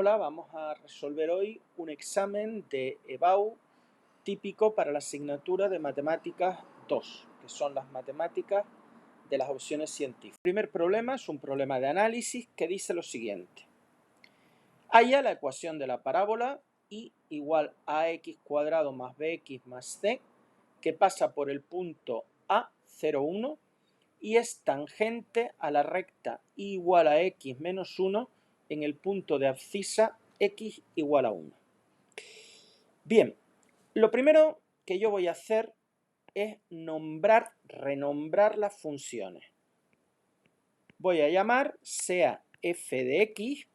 Hola, vamos a resolver hoy un examen de EBAU típico para la asignatura de Matemáticas 2, que son las matemáticas de las opciones científicas. El primer problema es un problema de análisis que dice lo siguiente. Halla la ecuación de la parábola y igual a ax cuadrado más bx más c, que pasa por el punto A, 0, 1, y es tangente a la recta y igual a x menos 1 en el punto de abscisa x igual a 1. Bien, lo primero que yo voy a hacer es renombrar las funciones. Voy a llamar sea f de x,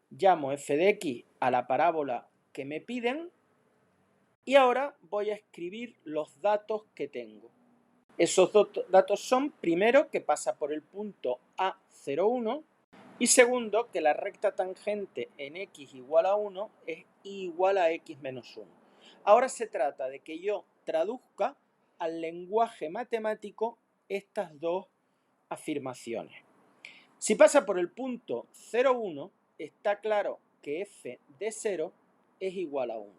llamo f de x a la parábola que me piden y ahora voy a escribir los datos que tengo. Esos datos son, primero, que pasa por el punto A01 y segundo, que la recta tangente en x igual a 1 es igual a x menos 1. Ahora se trata de que yo traduzca al lenguaje matemático estas dos afirmaciones. Si pasa por el punto 0,1, está claro que f de 0 es igual a 1.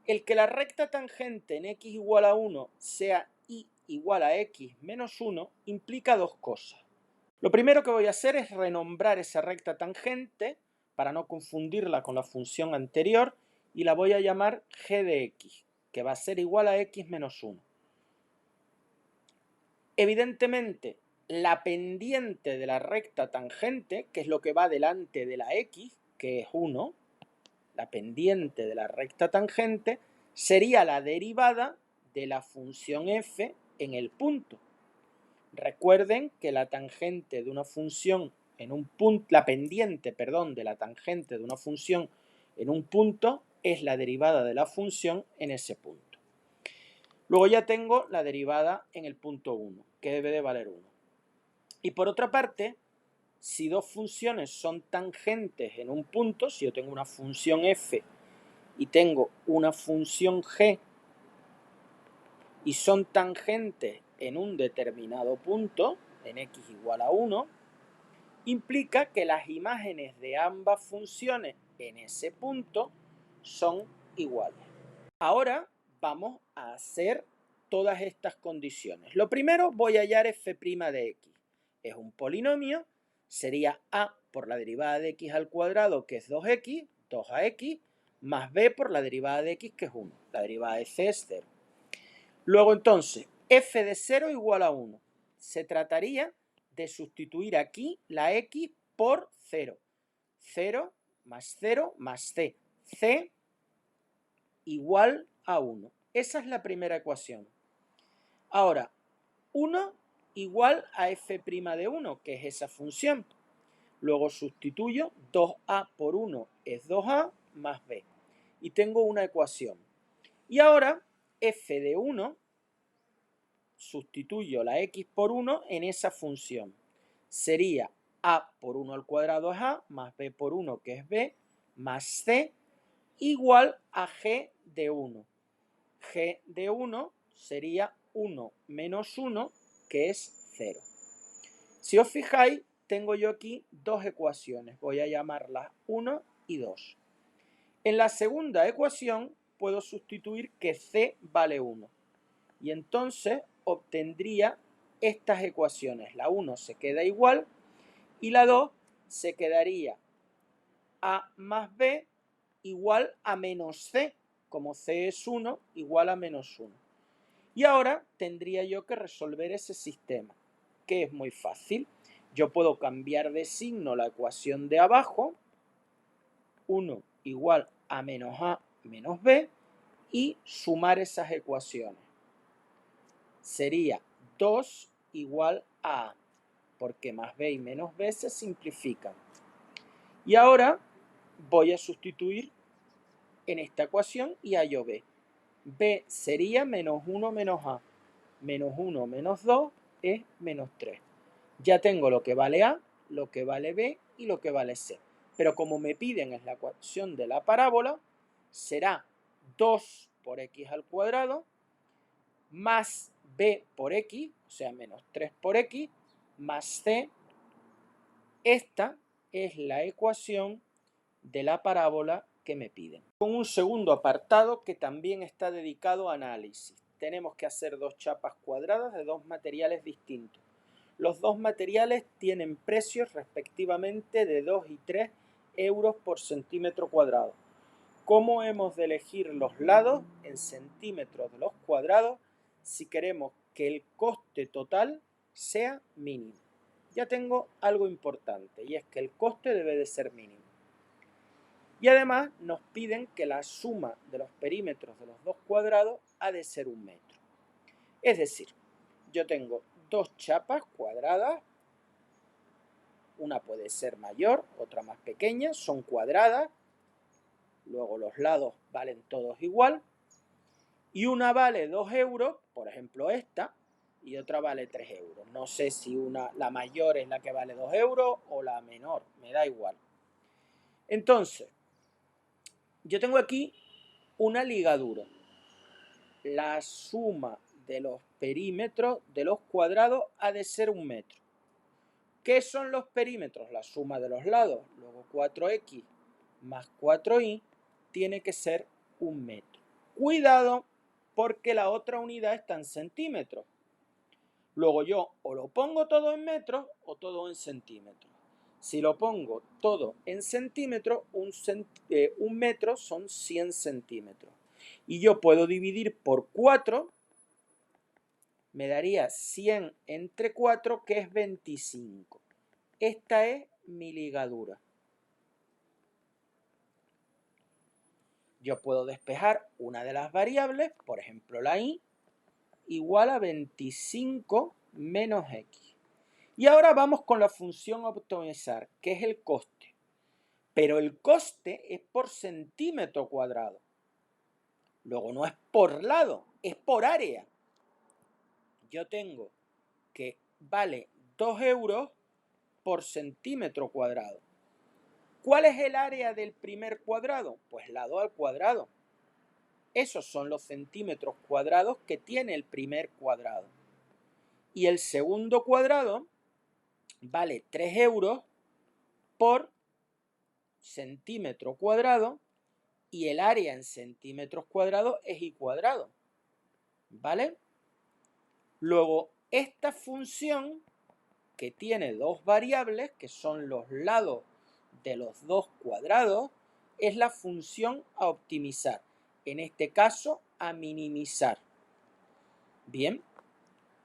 El que la recta tangente en x igual a 1 sea y igual a x menos 1 implica dos cosas. Lo primero que voy a hacer es renombrar esa recta tangente para no confundirla con la función anterior y la voy a llamar g de x, que va a ser igual a x menos 1. Evidentemente, la pendiente de la recta tangente, que es lo que va delante de la x, que es 1, la pendiente de la recta tangente sería la derivada de la función f en el punto. Recuerden que la tangente de una función en un punto, la pendiente, perdón, de la tangente de una función en un punto es la derivada de la función en ese punto. Luego ya tengo la derivada en el punto 1, que debe de valer 1. Y por otra parte, si dos funciones son tangentes en un punto, si yo tengo una función f y tengo una función g y son tangentes en un determinado punto, en x igual a 1, implica que las imágenes de ambas funciones en ese punto son iguales. Ahora vamos a hacer todas estas condiciones. Lo primero, voy a hallar f' de x. Es un polinomio, sería a por la derivada de x al cuadrado, que es 2x, 2ax, más b por la derivada de x, que es 1. La derivada de c es 0. Luego entonces, f de 0 igual a 1. Se trataría de sustituir aquí la x por 0. 0 más 0 más c. c igual a 1. Esa es la primera ecuación. Ahora, 1 igual a f' de 1, que es esa función. Luego sustituyo 2a por 1 es 2a más b. Y tengo una ecuación. Y ahora, f de 1, sustituyo la x por 1 en esa función. Sería a por 1 al cuadrado es a, más b por 1 que es b, más c igual a g de 1. G de 1 sería 1 menos 1, que es 0. Si os fijáis, tengo yo aquí dos ecuaciones. Voy a llamarlas 1 y 2. En la segunda ecuación puedo sustituir que c vale 1. Y entonces obtendría estas ecuaciones. La 1 se queda igual y la 2 se quedaría a más b igual a menos c. Como c es 1, igual a menos 1. Y ahora tendría yo que resolver ese sistema, que es muy fácil. Yo puedo cambiar de signo la ecuación de abajo, 1 igual a menos b, y sumar esas ecuaciones. Sería 2 igual a a, porque más b y menos b se simplifican. Y ahora voy a sustituir en esta ecuación y hallo b. b sería menos 1 menos a. Menos 1 menos 2 es menos 3. Ya tengo lo que vale a, lo que vale b y lo que vale c. Pero como me piden es la ecuación de la parábola, será 2 por x al cuadrado más b por x, o sea, menos 3 por x, más c. Esta es la ecuación de la parábola que me piden. Con un segundo apartado que también está dedicado a análisis. Tenemos que hacer dos chapas cuadradas de dos materiales distintos. Los dos materiales tienen precios respectivamente de 2 y 3 euros por centímetro cuadrado. ¿Cómo hemos de elegir los lados en centímetros de los cuadrados si queremos que el coste total sea mínimo? Ya tengo algo importante y es que el coste debe de ser mínimo. Y además nos piden que la suma de los perímetros de los dos cuadrados ha de ser 1 metro. Es decir, yo tengo dos chapas cuadradas, una puede ser mayor, otra más pequeña, son cuadradas, luego los lados valen todos igual, y una vale 2 euros, por ejemplo esta, y otra vale 3 euros. No sé si la mayor es la que vale 2 euros o la menor, me da igual. Entonces, yo tengo aquí una ligadura. La suma de los perímetros de los cuadrados ha de ser 1 metro. ¿Qué son los perímetros? La suma de los lados. Luego 4x más 4y tiene que ser 1 metro. Cuidado, porque la otra unidad está en centímetros. Luego yo o lo pongo todo en metros o todo en centímetros. Si lo pongo todo en centímetros, un metro son 100 centímetros. Y yo puedo dividir por 4, me daría 100 entre 4, que es 25. Esta es mi ligadura. Yo puedo despejar una de las variables, por ejemplo la y, igual a 25 menos x. Y ahora vamos con la función optimizar, que es el coste. Pero el coste es por centímetro cuadrado. Luego no es por lado, es por área. Yo tengo que vale 2 euros por centímetro cuadrado. ¿Cuál es el área del primer cuadrado? Pues lado al cuadrado. Esos son los centímetros cuadrados que tiene el primer cuadrado. Y el segundo cuadrado vale 3 euros por centímetro cuadrado y el área en centímetros cuadrados es y cuadrado. ¿Vale? Luego, esta función que tiene dos variables, que son los lados de los dos cuadrados, es la función a optimizar. En este caso, a minimizar. Bien,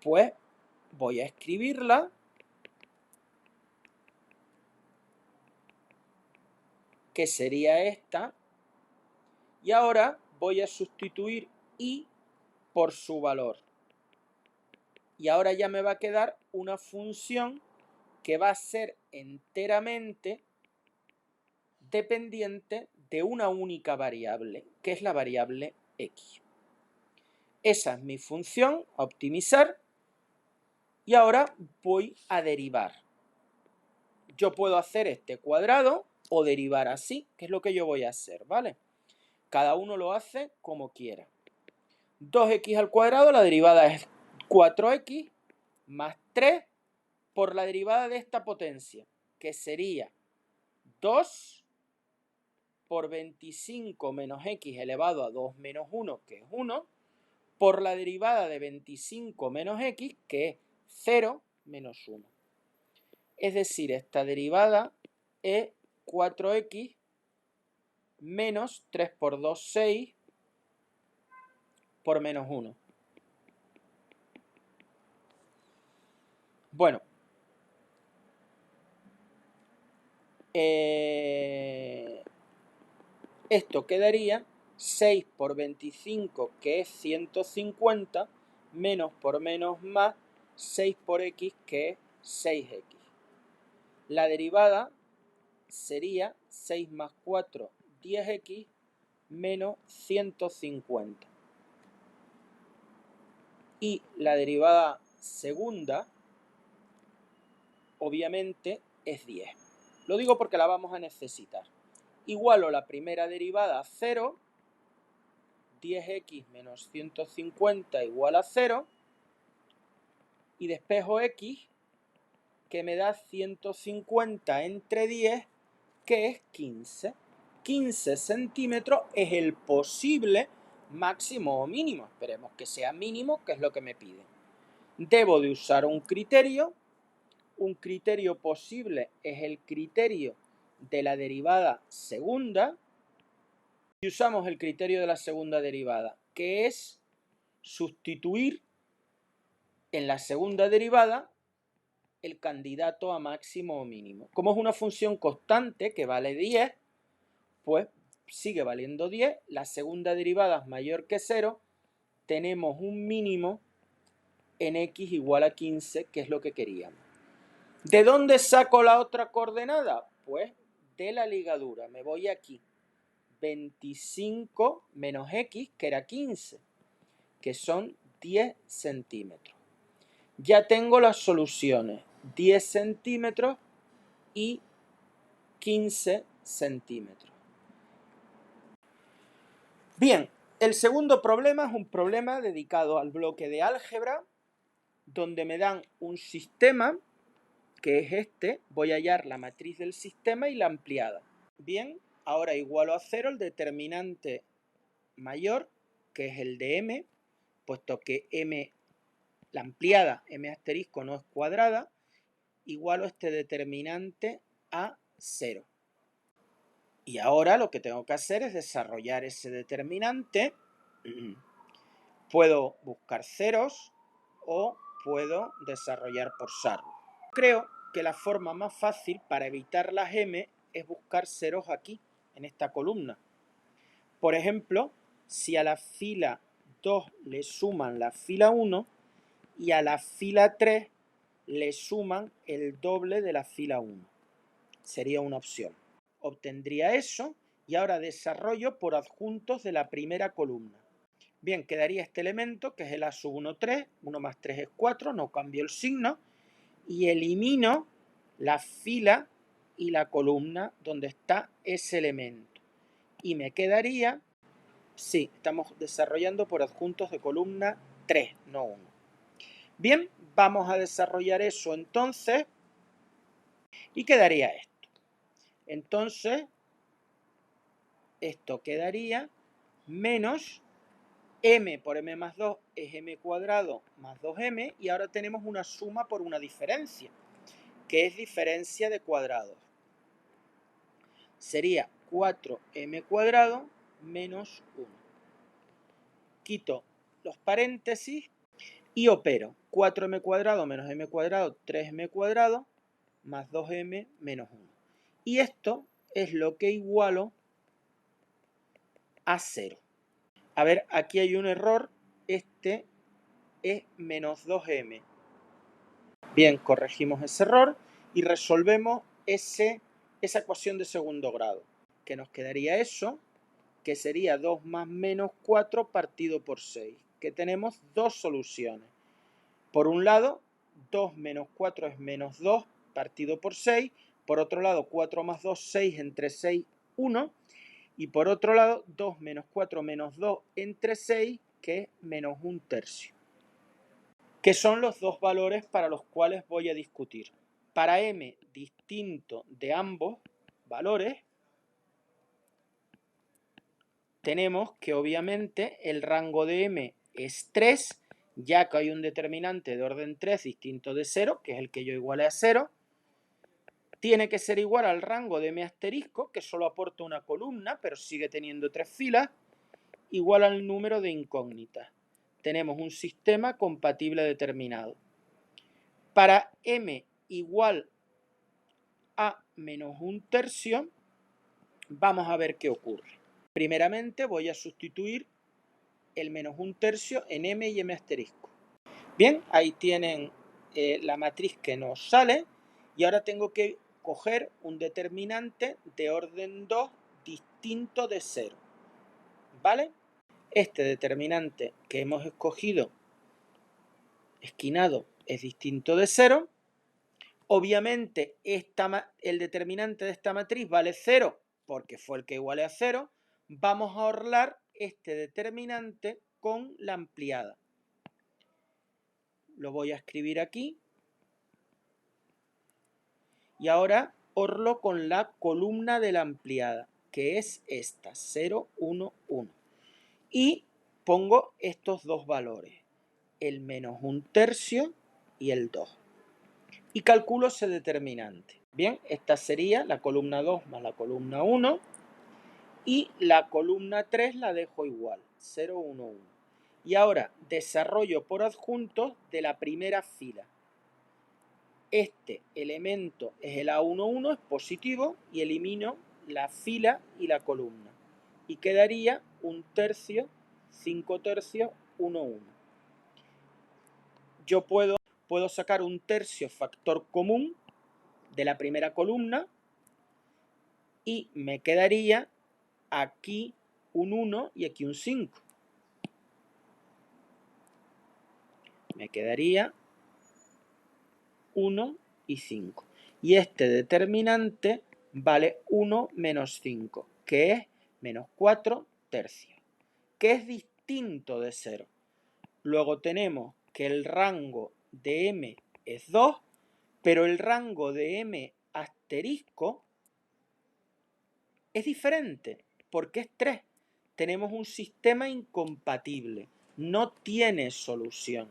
pues voy a escribirla. Que sería esta. Y ahora voy a sustituir y por su valor. Y ahora ya me va a quedar una función que va a ser enteramente dependiente de una única variable, que es la variable x. Esa es mi función a optimizar. Y ahora voy a derivar. Yo puedo hacer este cuadrado o derivar así, que es lo que yo voy a hacer, ¿vale? Cada uno lo hace como quiera. 2x al cuadrado, la derivada es 4x más 3 por la derivada de esta potencia, que sería 2 por 25 menos x elevado a 2 menos 1, que es 1, por la derivada de 25 menos x, que es 0 menos 1. Es decir, esta derivada es 4x menos 3 por 2, 6 por menos 1. Bueno, esto quedaría 6 por 25, que es 150, menos por menos más 6 por x, que es 6x. La derivada sería 6 más 4, 10x, menos 150. Y la derivada segunda, obviamente, es 10. Lo digo porque la vamos a necesitar. Igualo la primera derivada a 0, 10x menos 150 igual a 0, y despejo x, que me da 150 entre 10, que es 15. 15 centímetros es el posible máximo o mínimo. Esperemos que sea mínimo, que es lo que me pide. Debo de usar un criterio. Un criterio posible es el criterio de la derivada segunda. Y usamos el criterio de la segunda derivada, que es sustituir en la segunda derivada el candidato a máximo o mínimo. Como es una función constante que vale 10, pues sigue valiendo 10. La segunda derivada es mayor que 0. Tenemos un mínimo en x igual a 15, que es lo que queríamos. ¿De dónde saco la otra coordenada? Pues de la ligadura. Me voy aquí. 25 menos x, que era 15, que son 10 centímetros. Ya tengo las soluciones. 10 centímetros y 15 centímetros. Bien, el segundo problema es un problema dedicado al bloque de álgebra, donde me dan un sistema, que es este. Voy a hallar la matriz del sistema y la ampliada. Bien, ahora igualo a 0 el determinante mayor, que es el de m, puesto que m, la ampliada, m asterisco no es cuadrada, igualo este determinante a 0. Y ahora lo que tengo que hacer es desarrollar ese determinante. Puedo buscar ceros o puedo desarrollar por sarlo. Creo que la forma más fácil para evitar las m es buscar ceros aquí, en esta columna. Por ejemplo, si a la fila 2 le suman la fila 1 y a la fila 3 le suman el doble de la fila 1. Sería una opción. Obtendría eso y ahora desarrollo por adjuntos de la primera columna. Bien, quedaría este elemento, que es el A sub 1, 3. 1 más 3 es 4, no cambio el signo. Y elimino la fila y la columna donde está ese elemento. Y me quedaría, sí, estamos desarrollando por adjuntos de columna 3, no 1. Bien, vamos a desarrollar eso entonces. Y quedaría esto. Entonces, esto quedaría menos m por m más 2 es m cuadrado más 2m, y ahora tenemos una suma por una diferencia, que es diferencia de cuadrados. Sería 4m cuadrado menos 1. Quito los paréntesis y opero 4m cuadrado menos m cuadrado, 3m cuadrado, más 2m menos 1. Y esto es lo que igualo a 0. A ver, aquí hay un error. Este es menos 2m. Bien, corregimos ese error y resolvemos esa ecuación de segundo grado, que nos quedaría eso, que sería 2 más menos 4 partido por 6, que tenemos dos soluciones. Por un lado, 2 menos 4 es menos 2 partido por 6. Por otro lado, 4 más 2, 6 entre 6, 1. Y por otro lado, 2 menos 4 menos 2 entre 6, que es menos 1/3. Que son los dos valores para los cuales voy a discutir. Para m distinto de ambos valores, tenemos que obviamente el rango de m es 3, ya que hay un determinante de orden 3 distinto de 0, que es el que yo iguale a 0. Tiene que ser igual al rango de m asterisco, que solo aporta una columna, pero sigue teniendo 3 filas, igual al número de incógnitas. Tenemos un sistema compatible determinado. Para m igual a menos 1/3, vamos a ver qué ocurre. Primeramente voy a sustituir el menos 1/3 en m y m asterisco. Bien, ahí tienen la matriz que nos sale, y ahora tengo que coger un determinante de orden 2 distinto de 0. ¿Vale? Este determinante que hemos escogido esquinado es distinto de 0. Obviamente el determinante de esta matriz vale 0 porque fue el que iguale a 0. Vamos a orlar este determinante con la ampliada. Lo voy a escribir aquí. Y ahora orlo con la columna de la ampliada. que es esta, 0, 1, 1. Y pongo estos dos valores, el menos 1/3 y el 2. Y calculo ese determinante. Bien, esta sería la columna 2 más la columna 1. Y la columna 3 la dejo igual, 0, 1, 1. Y ahora desarrollo por adjuntos de la primera fila. Este elemento es el A11, es positivo, y elimino la fila y la columna. Y quedaría 1/3, 5/3, 1, 1. Yo puedo sacar 1/3 factor común de la primera columna y me quedaría aquí un 1 y aquí un 5. Me quedaría 1 y 5. Y este determinante vale 1 menos 5, que es menos 4/3, que es distinto de 0. Luego tenemos que el rango de m es 2, pero el rango de m asterisco es diferente, porque es 3. Tenemos un sistema incompatible, no tiene solución.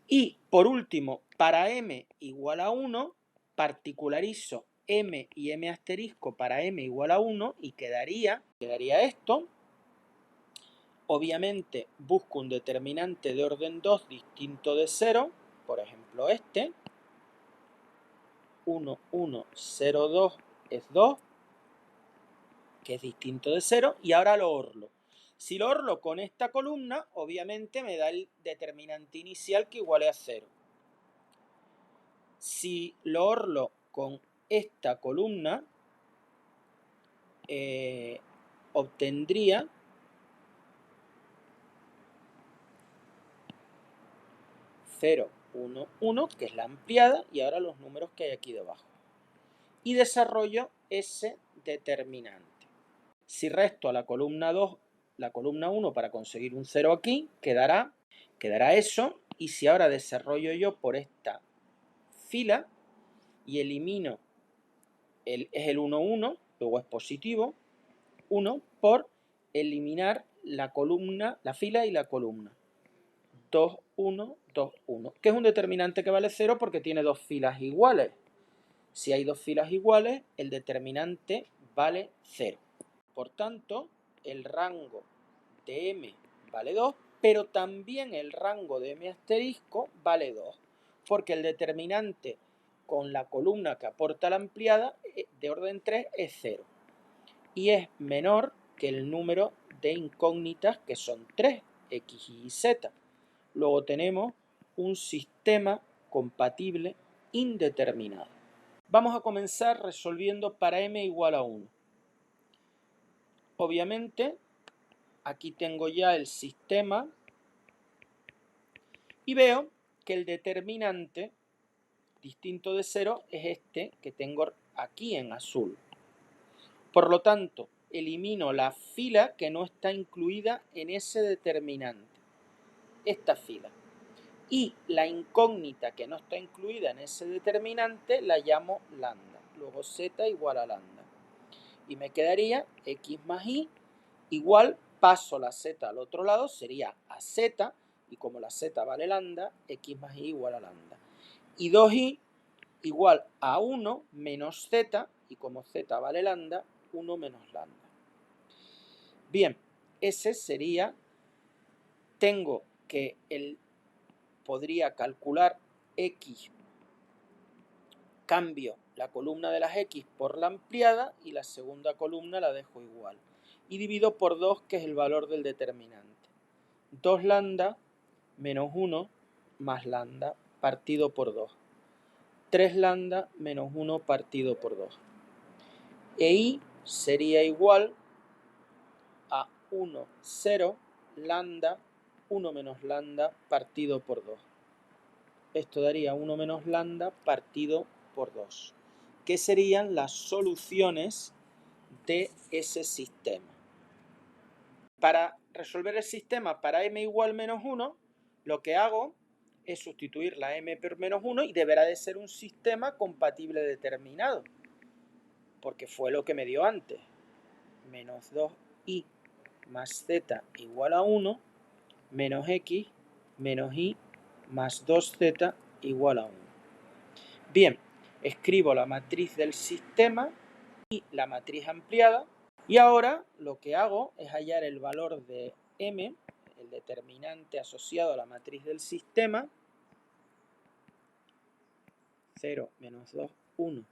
Y por último, para m igual a 1, particularizo m y m asterisco para m igual a 1 y quedaría esto. Obviamente busco un determinante de orden 2 distinto de 0, por ejemplo este. 1, 1, 0, 2 es 2, que es distinto de 0, y ahora lo orlo. Si lo orlo con esta columna, obviamente me da el determinante inicial que iguale a 0. Si lo orlo con esta columna, obtendría (0, 1, 1), que es la ampliada, y ahora los números que hay aquí debajo. Y desarrollo ese determinante. Si resto a la columna 2, la columna 1 para conseguir un 0 aquí, quedará eso. Y si ahora desarrollo yo por esta fila y elimino es el 1, 1, luego es positivo, 1 por eliminar la columna, la fila y la columna. 2, 1, 2, 1, que es un determinante que vale 0 porque tiene dos filas iguales. Si hay dos filas iguales, el determinante vale 0. Por tanto, el rango de m vale 2, pero también el rango de m asterisco vale 2, porque el determinante con la columna que aporta la ampliada de orden 3 es 0. Y es menor que el número de incógnitas, que son 3, x y z. Luego tenemos un sistema compatible indeterminado. Vamos a comenzar resolviendo para m igual a 1. Obviamente, aquí tengo ya el sistema y veo que el determinante distinto de 0 es este que tengo aquí en azul. Por lo tanto, elimino la fila que no está incluida en ese determinante, esta fila. Y la incógnita que no está incluida en ese determinante la llamo lambda. Luego z igual a lambda. Y me quedaría x más y igual, paso la z al otro lado, sería a z, y como la z vale lambda, x más y igual a lambda. Y 2y igual a 1 menos z, y como z vale lambda, 1 menos lambda. Bien, ese sería, tengo que podría calcular x, cambio la columna de las x por la ampliada y la segunda columna la dejo igual. Y divido por 2, que es el valor del determinante. 2 lambda menos 1 más lambda partido por 2. 3 lambda menos 1 partido por 2. E y sería igual a 1, 0, lambda, 1 menos lambda partido por 2. Esto daría 1 menos lambda partido por 2, que serían las soluciones de ese sistema. Para resolver el sistema para m igual menos 1, lo que hago es sustituir la m por menos 1 y deberá de ser un sistema compatible determinado. porque fue lo que me dio antes. Menos 2i más z igual a 1, menos x menos y más 2z igual a 1. Bien, escribo la matriz del sistema y la matriz ampliada. Y ahora lo que hago es hallar el valor de m, el determinante asociado a la matriz del sistema. 0, menos 2, 1,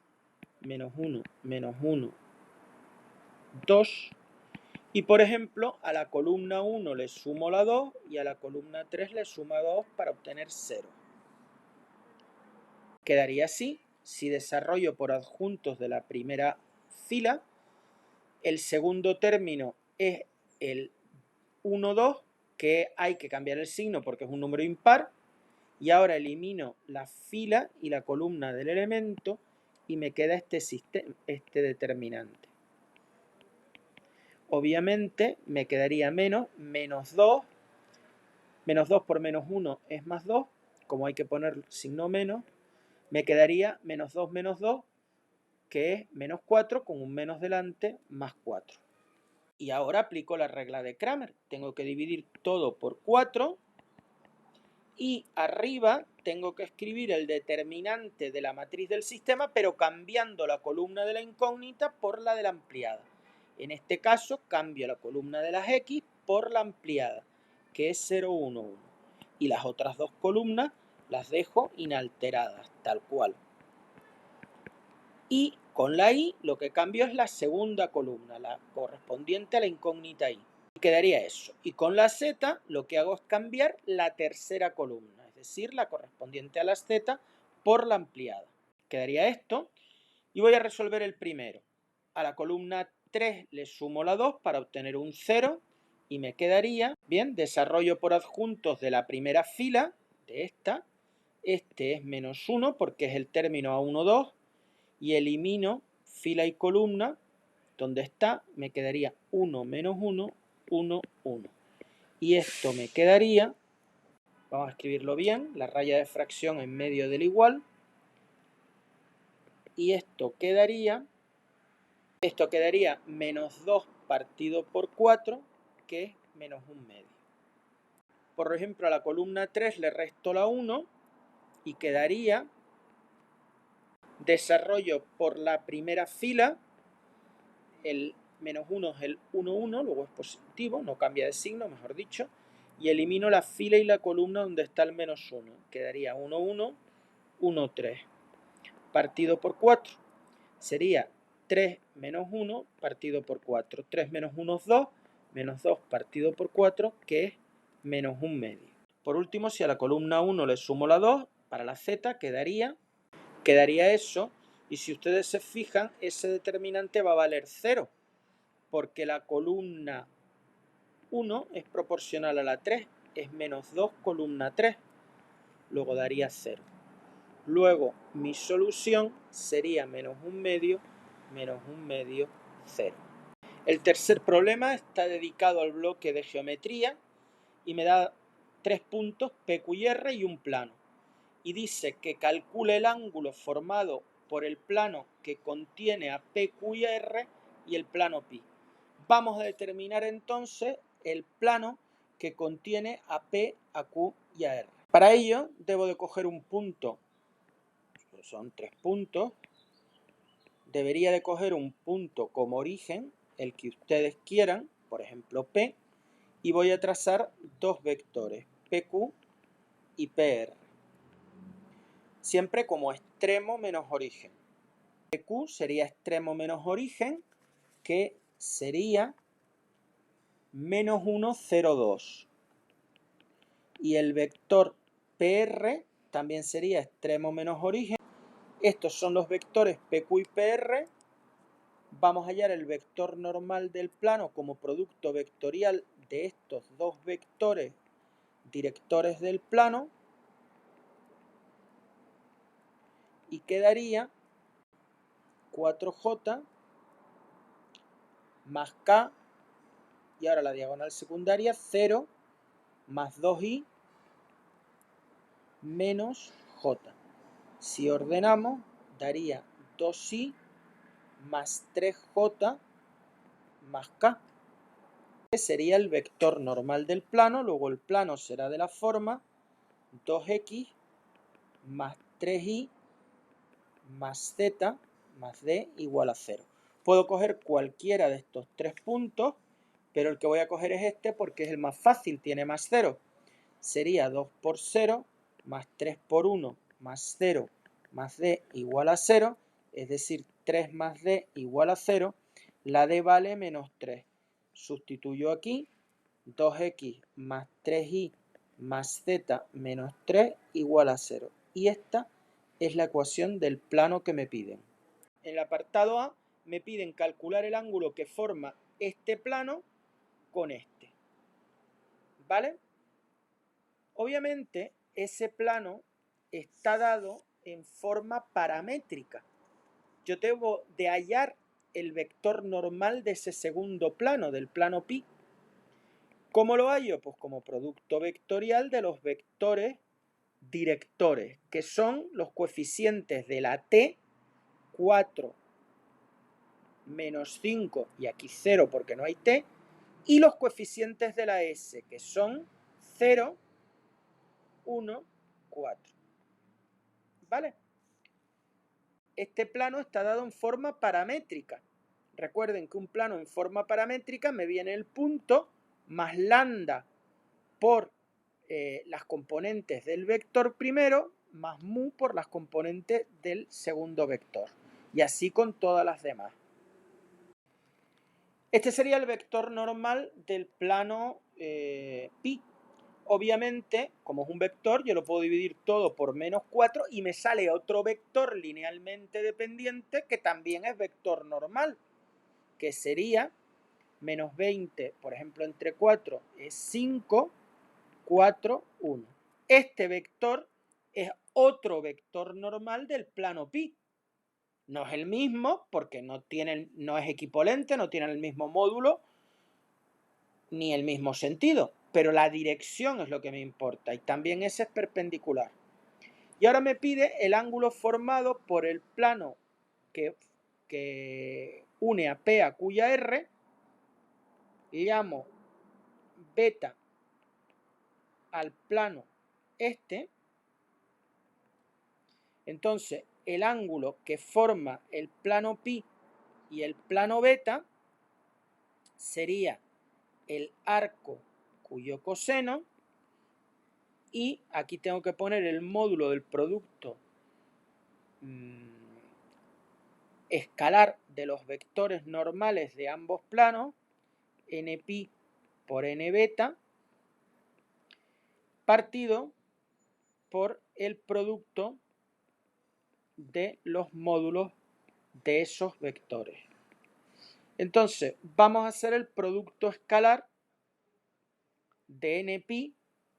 menos 1, menos 1, 2. Y por ejemplo, a la columna 1 le sumo la 2 y a la columna 3 le sumo 2 para obtener 0. Quedaría así si desarrollo por adjuntos de la primera fila. El segundo término es el 1, 2, que hay que cambiar el signo porque es un número impar. Y ahora elimino la fila y la columna del elemento y me queda este determinante. Obviamente me quedaría menos 2. Menos 2 por menos 1 es más 2. Como hay que poner signo menos, me quedaría menos 2 menos 2, que es menos 4, con un menos delante, más 4. Y ahora aplico la regla de Cramer. Tengo que dividir todo por 4 y arriba tengo que escribir el determinante de la matriz del sistema, pero cambiando la columna de la incógnita por la de la ampliada. En este caso cambio la columna de las x por la ampliada, que es 0, 1, 1. Y las otras dos columnas las dejo inalteradas, tal cual. Y con la i lo que cambio es la segunda columna, la correspondiente a la incógnita i. Y quedaría eso. Y con la z lo que hago es cambiar la tercera columna, es decir, la correspondiente a las z por la ampliada. Quedaría esto. Y voy a resolver el primero. A la columna 3 le sumo la 2 para obtener un 0 y me quedaría, bien, desarrollo por adjuntos de la primera fila, de esta. Este es menos 1 porque es el término A1, 2 y elimino fila y columna. Donde está, me quedaría 1 menos 1, 1, 1. Y esto me quedaría, vamos a escribirlo bien, la raya de fracción en medio del igual. Y esto quedaría menos 2 partido por 4, que es menos 1 medio. Por ejemplo, a la columna 3 le resto la 1 y quedaría desarrollo por la primera fila. El menos 1 es el 1, 1, luego es positivo, no cambia de signo, mejor dicho. Y elimino la fila y la columna donde está el menos 1. Quedaría 1, 1, 1, 3. Partido por 4. Sería 3 menos 1 partido por 4. 3 menos 1 es 2. Menos 2 partido por 4, que es menos 1 medio. Por último, si a la columna 1 le sumo la 2, para la z quedaría eso. Y si ustedes se fijan, ese determinante va a valer 0, porque la columna 1 es proporcional a la 3, es menos 2 columna 3, luego daría 0. Luego mi solución sería menos 1 medio, 0. El tercer problema está dedicado al bloque de geometría y me da 3 puntos, P, Q y R y un plano. Y dice que calcule el ángulo formado por el plano que contiene a P, Q y R y el plano pi. Vamos a determinar entonces el plano que contiene a P, a Q y a R. Para ello debo de coger un punto, son 3 puntos, debería de coger un punto como origen, el que ustedes quieran, por ejemplo P, y voy a trazar dos vectores, PQ y PR. Siempre como extremo menos origen. PQ sería extremo menos origen, que sería menos 1, 0, 2. Y el vector PR también sería extremo menos origen. Estos son los vectores PQ y PR. Vamos a hallar el vector normal del plano como producto vectorial de estos dos vectores directores del plano. Y quedaría 4J más K, y ahora la diagonal secundaria, 0 más 2i menos J. Si ordenamos, daría 2i más 3j más k. Sería el vector normal del plano, luego el plano será de la forma 2x más 3y más z más d igual a 0. Puedo coger cualquiera de estos tres puntos, pero el que voy a coger es este porque es el más fácil, tiene más 0. Sería 2 por 0 más 3 por 1 más 0 más d igual a 0, es decir, 3 más d igual a 0. La d vale menos 3. Sustituyo aquí 2x más 3y más z menos 3 igual a 0. Y esta es la ecuación del plano que me piden. En el apartado A me piden calcular el ángulo que forma este plano con este. ¿Vale? Obviamente ese plano está dado en forma paramétrica. Yo debo de hallar el vector normal de ese segundo plano, del plano pi. ¿Cómo lo hallo? Pues como producto vectorial de los vectores directores, que son los coeficientes de la t, 4, menos 5, y aquí 0 porque no hay t, y los coeficientes de la s, que son 0, 1, 4. ¿Vale? Este plano está dado en forma paramétrica. Recuerden que un plano en forma paramétrica me viene el punto más lambda por las componentes del vector primero más mu por las componentes del segundo vector. Y así con todas las demás. Este sería el vector normal del plano pi. Obviamente, como es un vector, yo lo puedo dividir todo por menos 4 y me sale otro vector linealmente dependiente que también es vector normal, que sería menos 20, por ejemplo, entre 4 es 5, 4, 1. Este vector es otro vector normal del plano pi. No es el mismo porque no es equivalente, no tiene el mismo módulo ni el mismo sentido, pero la dirección es lo que me importa y también ese es perpendicular. Y ahora me pide el ángulo formado por el plano que une a P a cuya R, llamo beta al plano este. Entonces el ángulo que forma el plano pi y el plano beta sería el arco cuyo coseno, y aquí tengo que poner el módulo del producto escalar de los vectores normales de ambos planos, npi por n beta, partido por el producto de los módulos de esos vectores. Entonces, vamos a hacer el producto escalar de npi,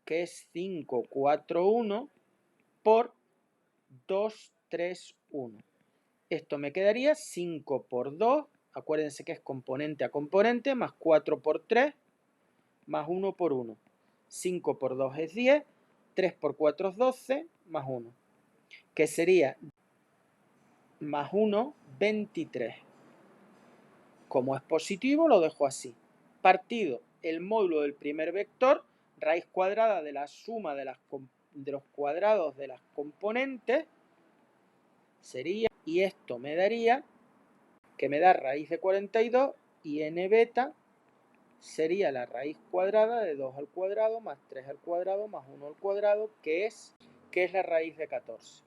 que es 5, 4, 1, por 2, 3, 1. Esto me quedaría 5 por 2, acuérdense que es componente a componente, más 4 por 3, más 1 por 1. 5 por 2 es 10, 3 por 4 es 12, más 1, que sería más 1, 23. Como es positivo, lo dejo así. Partido el módulo del primer vector, raíz cuadrada de la suma de los cuadrados de las componentes, sería, y esto me daría, que me da raíz de 42, y n beta sería la raíz cuadrada de 2 al cuadrado más 3 al cuadrado más 1 al cuadrado, que es la raíz de 14.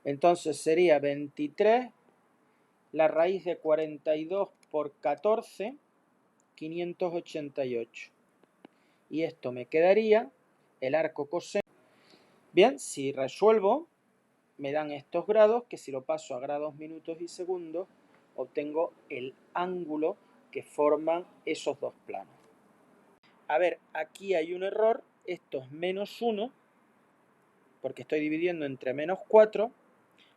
Entonces sería 23 la raíz de 42 por 14, 588. Y esto me quedaría el arco coseno. Bien, si resuelvo, me dan estos grados, que si lo paso a grados, minutos y segundos, obtengo el ángulo que forman esos dos planos. A ver, aquí hay un error, esto es menos 1, porque estoy dividiendo entre menos 4,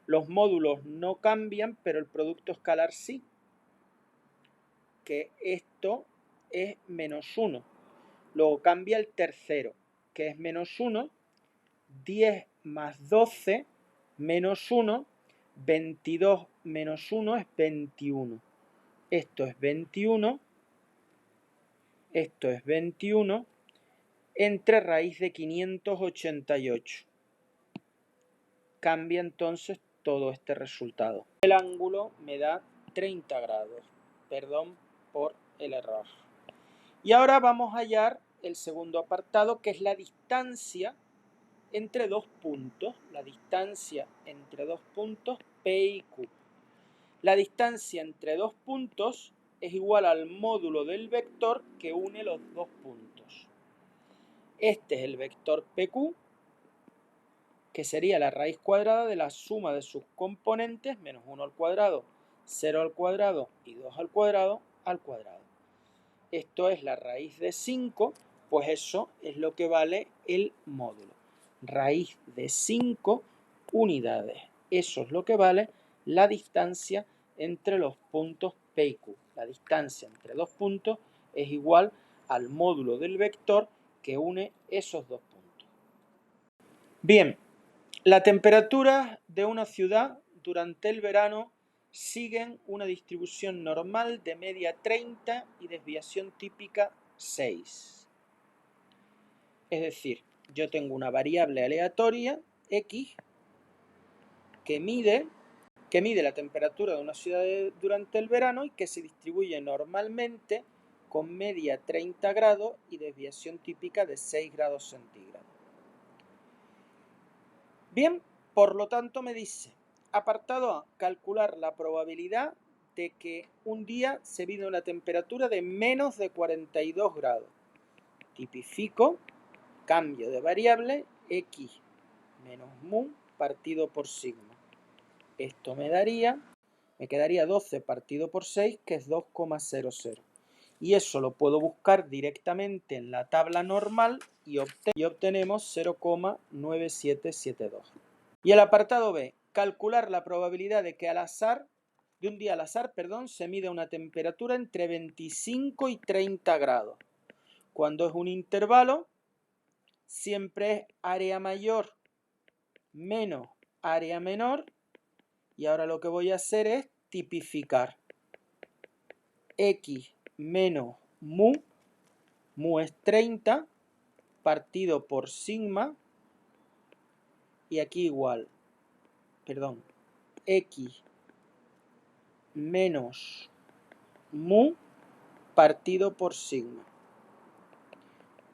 los módulos no cambian, pero el producto escalar sí, que esto es menos 1. luego cambia el tercero, que es menos 1, 10 más 12 menos 1, 22 menos 1 es 21. Esto es 21, esto es 21, entre raíz de 588. Cambia entonces todo este resultado. El ángulo me da 30 grados. Perdón por el error. Y ahora vamos a hallar el segundo apartado, que es la distancia entre dos puntos. La distancia entre dos puntos P y Q. La distancia entre dos puntos es igual al módulo del vector que une los dos puntos. Este es el vector PQ, que sería la raíz cuadrada de la suma de sus componentes, menos 1 al cuadrado, 0 al cuadrado y 2 al cuadrado, Esto es la raíz de 5, pues eso es lo que vale el módulo. Raíz de 5 unidades. Eso es lo que vale la distancia entre los puntos P y Q. La distancia entre dos puntos es igual al módulo del vector que une esos dos puntos. Bien, la temperatura de una ciudad durante el verano siguen una distribución normal de media 30 y desviación típica 6. Es decir, yo tengo una variable aleatoria, x, que mide la temperatura de una ciudad durante el verano y que se distribuye normalmente con media 30 grados y desviación típica de 6 grados centígrados. Bien, por lo tanto me dice, apartado A, calcular la probabilidad de que un día se mida una temperatura de menos de 42 grados. Tipifico, cambio de variable, x menos mu partido por sigma. Esto me quedaría 12 partido por 6, que es 2,00. Y eso lo puedo buscar directamente en la tabla normal y obtenemos 0,9772. Y el apartado B, calcular la probabilidad de que un día al azar, se mida una temperatura entre 25 y 30 grados. Cuando es un intervalo, siempre es área mayor menos área menor. Y ahora lo que voy a hacer es tipificar. X menos mu es 30, partido por sigma, y aquí igual, x menos mu partido por sigma.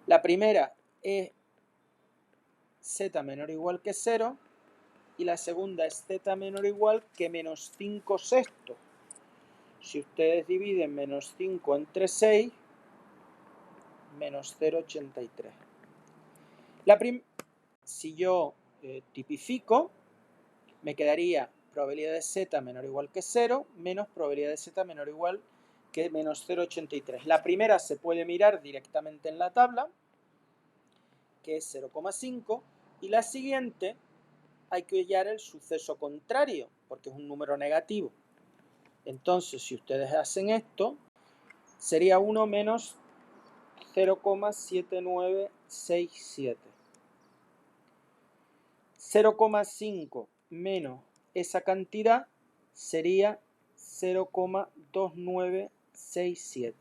La primera es z menor o igual que 0, y la segunda es z menor o igual que menos 5 sextos. Si ustedes dividen menos 5 entre 6, menos 0,83. Si yo tipifico, me quedaría probabilidad de z menor o igual que 0 menos probabilidad de z menor o igual que menos 0,83. La primera se puede mirar directamente en la tabla, que es 0,5, y la siguiente hay que hallar el suceso contrario, porque es un número negativo. Entonces, si ustedes hacen esto, sería 1 menos 0,7967. 0,5 menos esa cantidad sería 0,2967.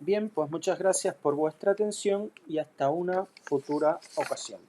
Bien, pues muchas gracias por vuestra atención y hasta una futura ocasión.